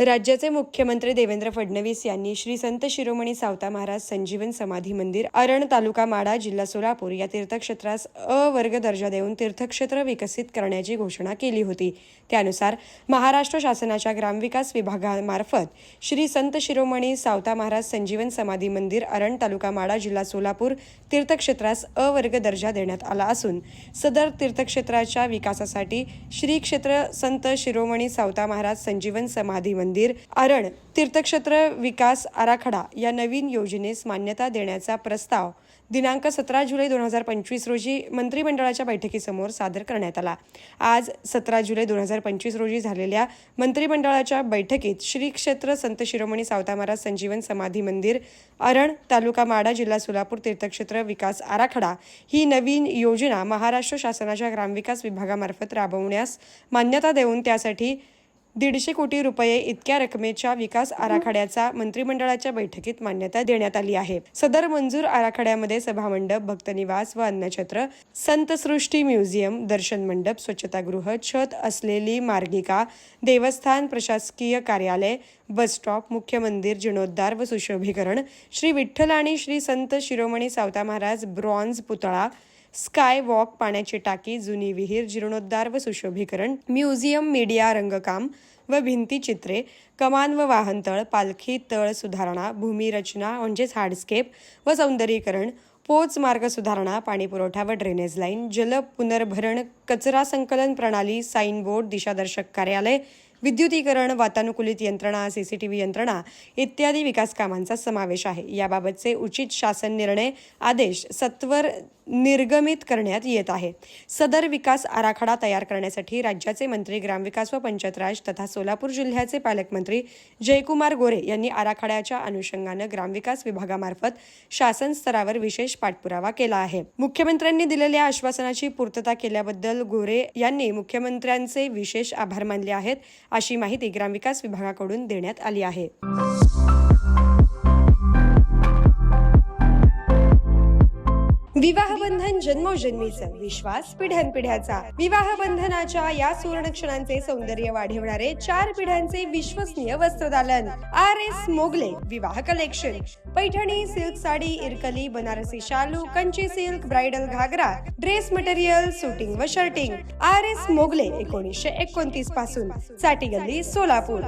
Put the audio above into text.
राज्याचे मुख्यमंत्री देवेंद्र फडणवीस यांनी श्री संत शिरोमणी सावता महाराज संजीवन समाधी मंदिर, अरण, तालुका माढा, जिल्हा सोलापूर या तीर्थक्षेत्रास वर्ग दर्जा देऊन तीर्थक्षेत्र विकसित करण्याची घोषणा केली होती. त्यानुसार महाराष्ट्र शासनाच्या ग्रामविकास विभागामार्फत श्री संत शिरोमणी सावता महाराज संजीवन समाधी मंदिर, अरण, तालुका माढा, जिल्हा सोलापूर तीर्थक्षेत्रास वर्ग दर्जा देण्यात आला असून सदर तीर्थक्षेत्राच्या विकासासाठी श्री क्षेत्र संत शिरोमणी सावता महाराज संजीवन समाधी मंदिर, अरण तीर्थक्षेत्र विकास आराखडा या नवीन योजनेस मान्यता देण्याचा प्रस्ताव दिनांक 17 जुलै 2025 रोजी मंत्रिमंडळाच्या बैठकीसमोर सादर करण्यात आला. आज 17 जुलै 2025 रोजी झालेल्या मंत्रिमंडळाच्या बैठकीत श्री क्षेत्र संत शिरोमणी सावता महाराज संजीवन समाधी मंदिर, अरण, तालुका माढा, जिल्हा सोलापूर तीर्थक्षेत्र विकास आराखडा ही नवीन योजना महाराष्ट्र शासनाच्या ग्रामविकास विभागामार्फत राबवण्यास मान्यता देऊन त्यासाठी 150 कोटी रुपये इतक्या रकमेच्या विकास आराखड्याचा मंत्रिमंडळाच्या बैठकीत मान्यता देण्यात आली आहे. सदर मंजूर आराखड्यामध्ये सभामंडप, भक्तनिवास व अन्नछत्र, संतसृष्टी म्युझियम, दर्शन मंडप, स्वच्छतागृह, छत असलेली मार्गिका, देवस्थान, प्रशासकीय कार्यालय, बस स्टॉप, मुख्य मंदिर, जीर्णोद्धार व सुशोभीकरण, श्री विठ्ठल आणि श्री संत शिरोमणी सावता महाराज ब्रॉन्झ पुतळा, स्काय वॉक, पाण्याची टाकी, जुनी विहीर, जीर्णोद्धार व सुशोभीकरण, म्युझियम, मीडिया, रंगकाम व भिंती चित्रे, कमान व वाहनतळ, पालखी तळ सुधारणा, भूमिरचना म्हणजेच हार्डस्केप व सौंदर्यीकरण, पोच मार्ग सुधारणा, पाणी पुरवठा व ड्रेनेज लाईन, जल पुनर्भरण, कचरा संकलन प्रणाली, साईन बोर्ड, दिशादर्शक कार्यालय, विद्युतीकरण, वातानुकूलित यंत्रणा, सीसीटीव्ही यंत्रणा इत्यादी विकास कामांचा समावेश आहे. याबाबतचे उचित शासन निर्णय आदेश सत्वर निर्गमित करण्यात येत आहे. सदर विकास आराखडा तयार करण्यासाठी राज्याचे मंत्री ग्रामविकास व पंचायत राज तथा सोलापूर जिल्ह्याचे पालकमंत्री जयकुमार गोरे यांनी आराखड्याच्या अनुषंगाने ग्रामविकास विभागामार्फत शासन स्तरावर विशेष पाठपुरावा केला आहे. मुख्यमंत्र्यांनी दिलेल्या आश्वासनाची पूर्तता केल्याबद्दल गोरे यांनी मुख्यमंत्र्यांचे विशेष आभार मानले आहेत, अशी माहिती ग्रामविकास विभागाकडून देण्यात आली आहे. विवाहबंधन जन्मोजन्मीचं, विश्वास पिढ्यानपिढ्याचा. विवाहबंधनाच्या या सुवर्ण क्षणांचे सौंदर्य वाढवणारे 4 पिढ्यांचे विश्वसनीय वस्त्रदालन RS मोगले विवाह कलेक्शन. पैठणी, सिल्क साडी, इरकली, बनारसी शालू, कंची सिल्क, ब्राइडल घागरा, ड्रेस मटेरियल, सुटिंग व शर्टिंग. RS मोगले 1929 पासून, चाटी गल्ली, सोलापूर.